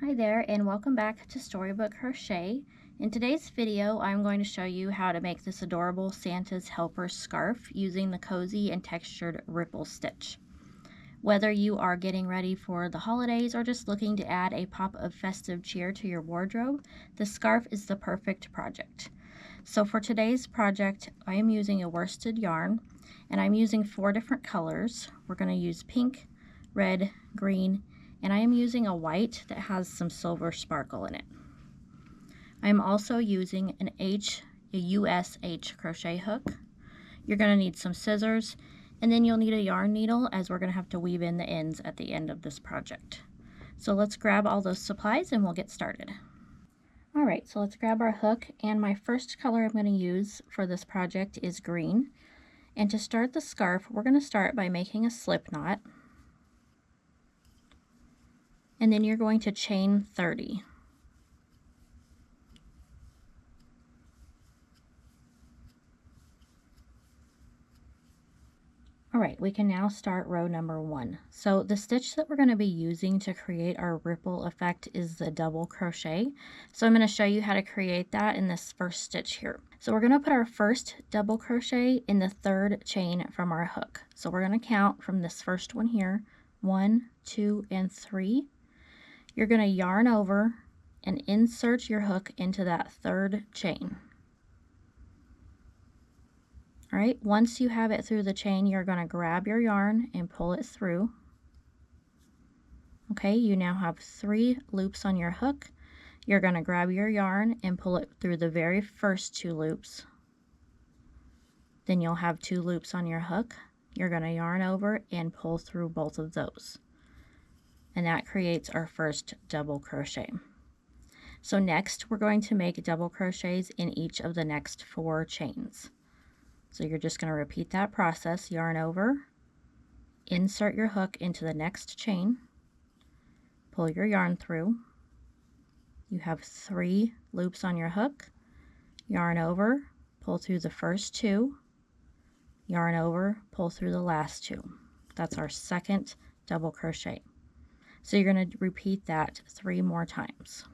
Hi there, and welcome back to Storybook Crochet. In today's video, I'm going to show you how to make this adorable Santa's Helper scarf using the cozy and textured ripple stitch. Whether you are getting ready for the holidays or just looking to add a pop of festive cheer to your wardrobe, the scarf is the perfect project. So for today's project, I am using a worsted yarn, and I'm using 4 different colors. We're going to use pink, red, green, and I am using a white that has some silver sparkle in it. I'm also using a US H crochet hook. You're going to need some scissors, and then you'll need a yarn needle, as we're going to have to weave in the ends at the end of this project. So let's grab all those supplies and we'll get started. Alright, so let's grab our hook, and my first color I'm going to use for this project is green. And to start the scarf, we're going to start by making a slip knot. And then you're going to chain 30. Alright, we can now start row number 1. So the stitch that we're going to be using to create our ripple effect is the double crochet. So I'm going to show you how to create that in this first stitch here. So we're going to put our first double crochet in the 3rd chain from our hook. So we're going to count from this first one here, 1, 2, and 3. You're going to yarn over and insert your hook into that 3rd chain. All right, once you have it through the chain, you're going to grab your yarn and pull it through. Okay, you now have 3 loops on your hook. You're going to grab your yarn and pull it through the very first 2 loops. Then you'll have 2 loops on your hook. You're going to yarn over and pull through both of those. And that creates our first double crochet. So next, we're going to make double crochets in each of the next 4 chains. So you're just going to repeat that process, yarn over, insert your hook into the next chain, pull your yarn through. You have 3 loops on your hook, yarn over, pull through the first 2, yarn over, pull through the last 2. That's our second double crochet. So you're going to repeat that 3 more times.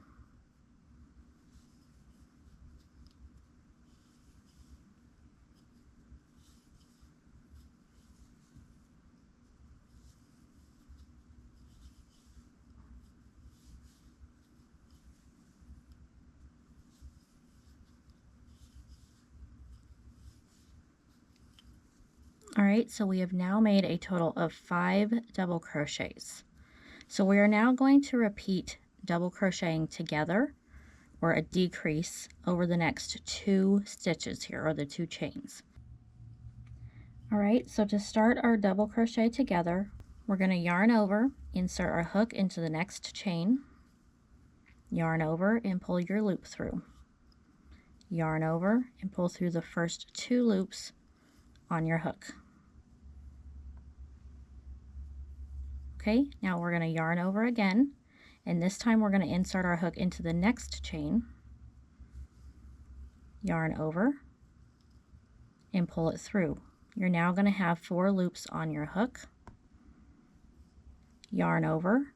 Alright, so we have now made a total of 5 double crochets. So we are now going to repeat double crocheting together, or a decrease, over the next 2 stitches here, or the 2 chains. Alright, so to start our double crochet together, we're going to yarn over, insert our hook into the next chain, yarn over and pull your loop through. Yarn over and pull through the first 2 loops on your hook. Okay, now we're going to yarn over again, and this time we're going to insert our hook into the next chain, yarn over, and pull it through. You're now going to have 4 loops on your hook, yarn over,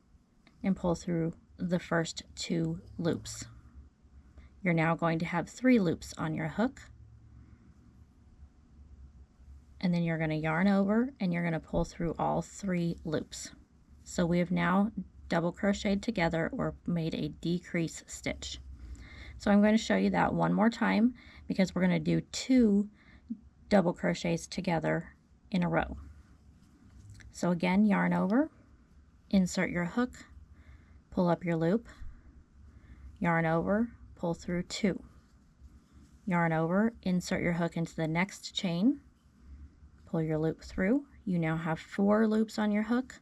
and pull through the first 2 loops. You're now going to have 3 loops on your hook, and then you're going to yarn over and you're going to pull through all 3 loops. So we have now double crocheted together, or made a decrease stitch. So I'm going to show you that one more time, because we're going to do 2 double crochets together in a row. So again, yarn over, insert your hook, pull up your loop, yarn over, pull through 2. Yarn over, insert your hook into the next chain, pull your loop through. You now have 4 loops on your hook,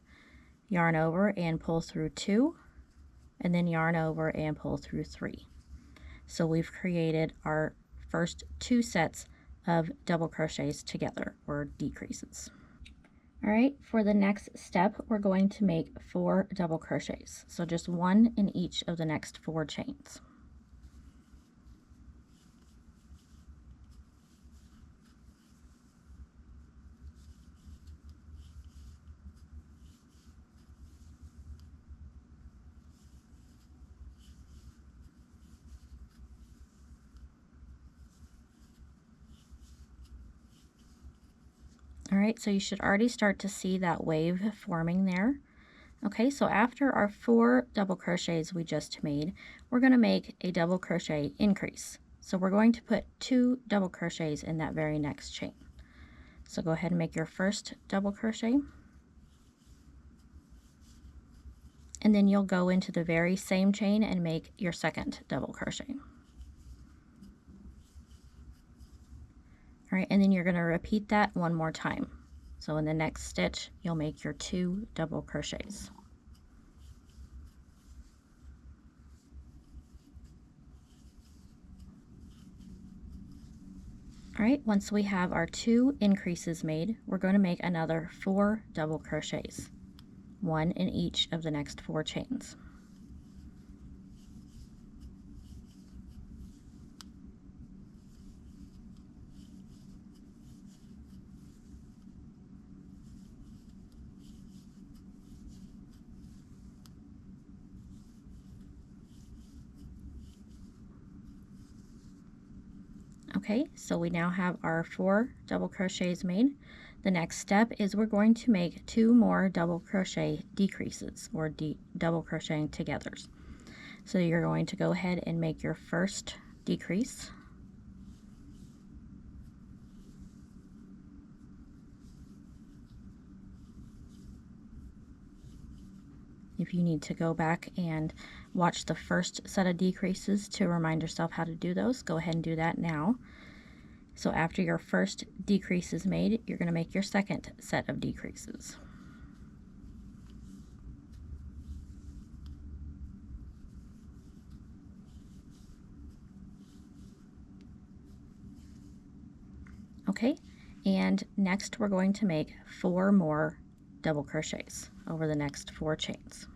yarn over and pull through 2, and then yarn over and pull through 3. So we've created our first 2 sets of double crochets together, or decreases. Alright, for the next step, we're going to make 4 double crochets. So just 1 in each of the next 4 chains. All right, so you should already start to see that wave forming there. Okay, so after our 4 double crochets we just made, we're going to make a double crochet increase. So we're going to put 2 double crochets in that very next chain. So go ahead and make your first double crochet, and then you'll go into the very same chain and make your second double crochet. All right, and then you're going to repeat that one more time. So in the next stitch, you'll make your 2 double crochets. All right, once we have our 2 increases made, we're going to make another 4 double crochets, 1 in each of the next 4 chains. Okay, so we now have our 4 double crochets made. The next step is we're going to make 2 more double crochet decreases, or double crocheting togethers. So you're going to go ahead and make your first decrease. If you need to go back and watch the first set of decreases to remind yourself how to do those, go ahead and do that now. So after your first decrease is made, you're going to make your second set of decreases. Okay, and next we're going to make 4 more double crochets over the next 4 chains.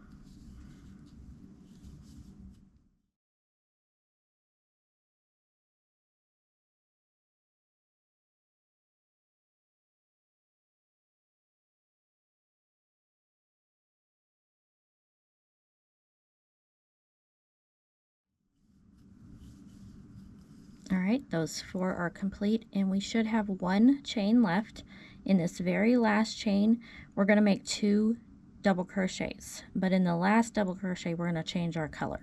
All right, those 4 are complete, and we should have 1 chain left. In this very last chain, we're going to make 2 double crochets, but in the last double crochet, we're going to change our color.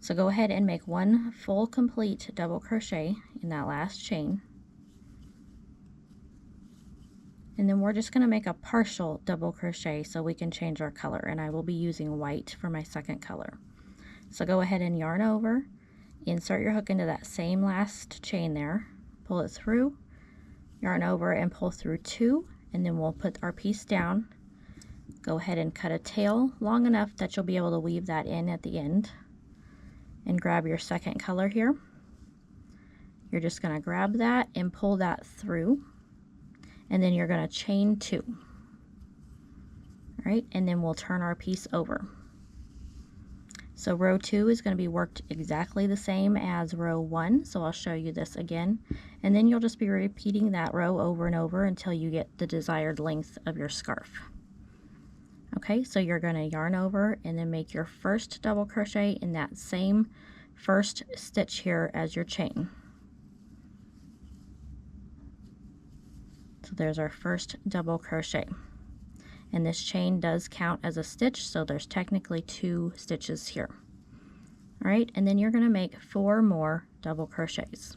So go ahead and make 1 full complete double crochet in that last chain. And then we're just going to make a partial double crochet so we can change our color, and I will be using white for my second color. So go ahead and yarn over, insert your hook into that same last chain there, pull it through, yarn over and pull through 2, and then we'll put our piece down. Go ahead and cut a tail long enough that you'll be able to weave that in at the end, and grab your second color here. You're just going to grab that and pull that through, and then you're going to chain 2. All right, and then we'll turn our piece over. So row 2 is going to be worked exactly the same as row 1, so I'll show you this again, and then you'll just be repeating that row over and over until you get the desired length of your scarf. Okay, so you're going to yarn over and then make your first double crochet in that same first stitch here as your chain. So there's our first double crochet. And this chain does count as a stitch, so there's technically 2 stitches here. All right, and then you're going to make 4 more double crochets.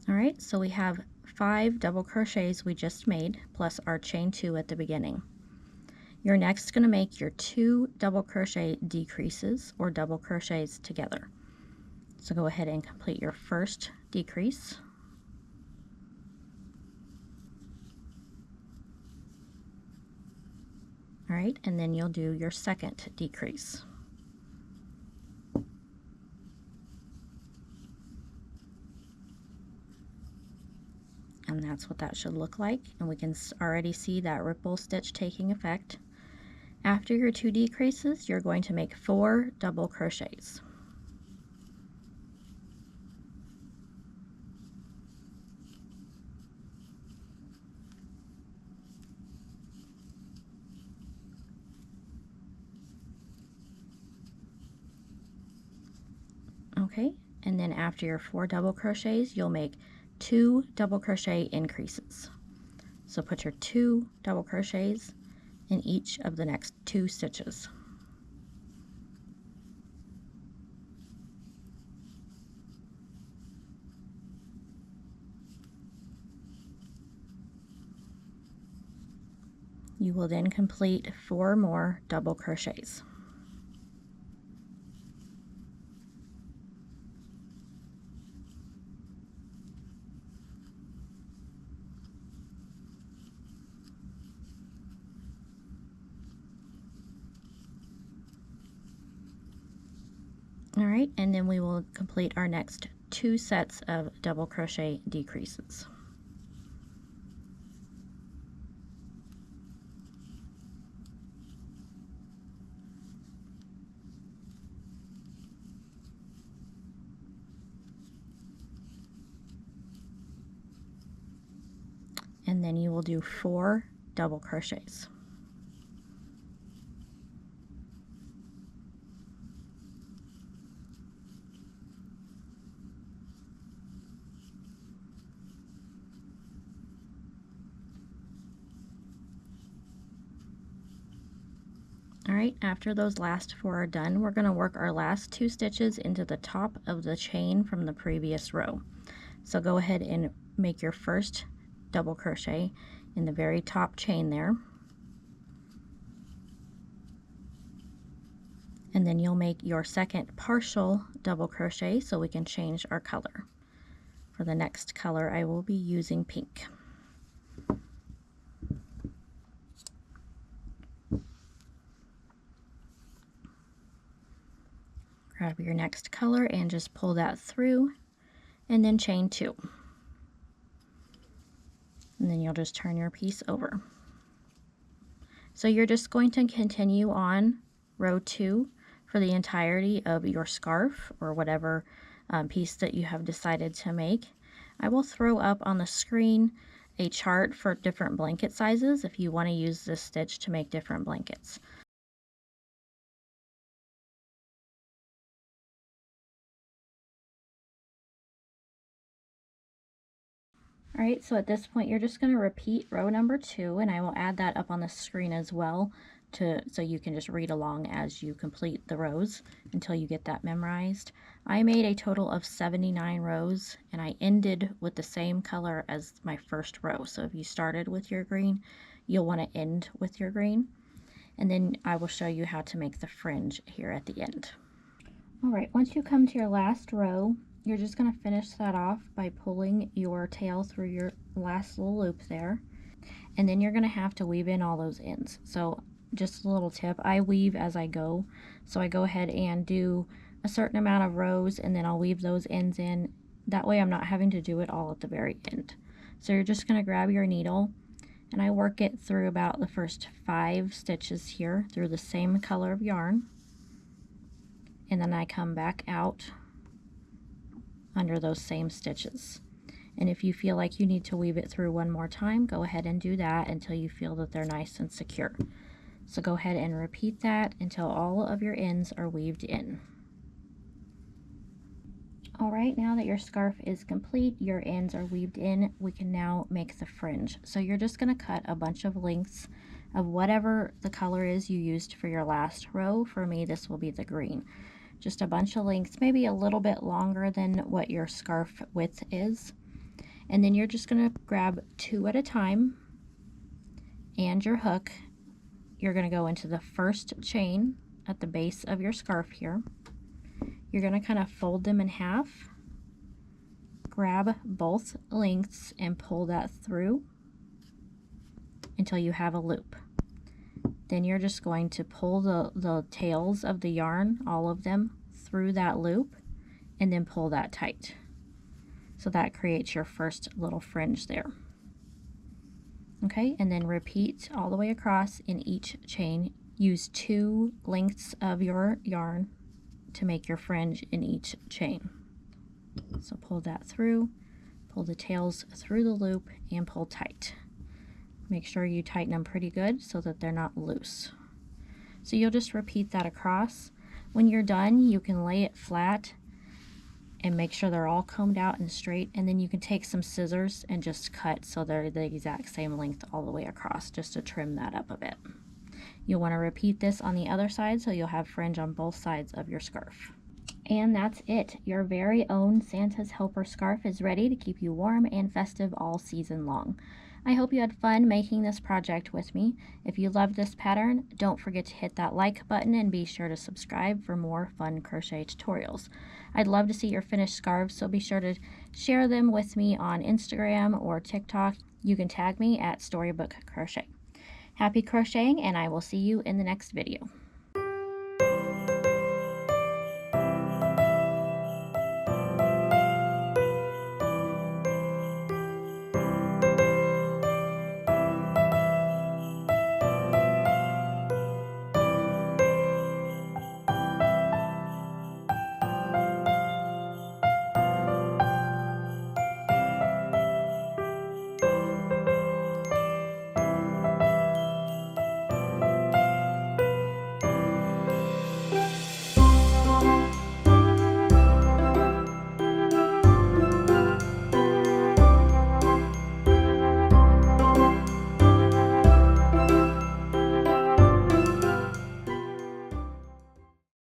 All right, so we have 5 double crochets we just made, plus our chain 2 at the beginning. You're next going to make your 2 double crochet decreases, or double crochets together. So go ahead and complete your first decrease. All right, and then you'll do your second decrease. And that's what that should look like, and we can already see that ripple stitch taking effect. After your 2 decreases, you're going to make 4 double crochets. Okay, and then after your 4 double crochets, you'll make 2 double crochet increases. So put your 2 double crochets in each of the next 2 stitches. You will then complete 4 more double crochets. All right, and then we will complete our next 2 sets of double crochet decreases. And then you will do 4 double crochets. All right, after those last 4 are done, we're going to work our last 2 stitches into the top of the chain from the previous row. So go ahead and make your first double crochet in the very top chain there. And then you'll make your second partial double crochet so we can change our color. For the next color, I will be using pink. Grab your next color and just pull that through, and then chain 2. And then you'll just turn your piece over. So you're just going to continue on row 2 for the entirety of your scarf or whatever piece that you have decided to make. I will throw up on the screen a chart for different blanket sizes if you want to use this stitch to make different blankets. All right, so at this point you're just going to repeat row number 2, and I will add that up on the screen as well so you can just read along as you complete the rows until you get that memorized. I made a total of 79 rows, and I ended with the same color as my first row. So if you started with your green, you'll want to end with your green. And then I will show you how to make the fringe here at the end. All right, once you come to your last row, you're just going to finish that off by pulling your tail through your last little loop there. And then you're going to have to weave in all those ends. So just a little tip, I weave as I go. So I go ahead and do a certain amount of rows, and then I'll weave those ends in. That way I'm not having to do it all at the very end. So you're just going to grab your needle, and I work it through about the first 5 stitches here through the same color of yarn. And then I come back out under those same stitches. And if you feel like you need to weave it through one more time, go ahead and do that until you feel that they're nice and secure. So go ahead and repeat that until all of your ends are weaved in. All right, now that your scarf is complete, your ends are weaved in, we can now make the fringe. So you're just going to cut a bunch of lengths of whatever the color is you used for your last row. For me, this will be the green. Just a bunch of lengths, maybe a little bit longer than what your scarf width is. And then you're just going to grab 2 at a time, and your hook, you're going to go into the first chain at the base of your scarf here. You're going to kind of fold them in half, grab both lengths and pull that through until you have a loop. Then you're just going to pull the tails of the yarn, all of them, through that loop, and then pull that tight. So that creates your first little fringe there. Okay, and then repeat all the way across in each chain. Use 2 lengths of your yarn to make your fringe in each chain. So pull that through, pull the tails through the loop, and pull tight. Make sure you tighten them pretty good so that they're not loose. So you'll just repeat that across. When you're done, you can lay it flat and make sure they're all combed out and straight, and then you can take some scissors and just cut so they're the exact same length all the way across, just to trim that up a bit. You'll want to repeat this on the other side so you'll have fringe on both sides of your scarf. And that's it. Your very own Santa's Helper scarf is ready to keep you warm and festive all season long. I hope you had fun making this project with me. If you loved this pattern, don't forget to hit that like button and be sure to subscribe for more fun crochet tutorials. I'd love to see your finished scarves, so be sure to share them with me on Instagram or TikTok. You can tag me at Storybook Crochet. Happy crocheting, and I will see you in the next video.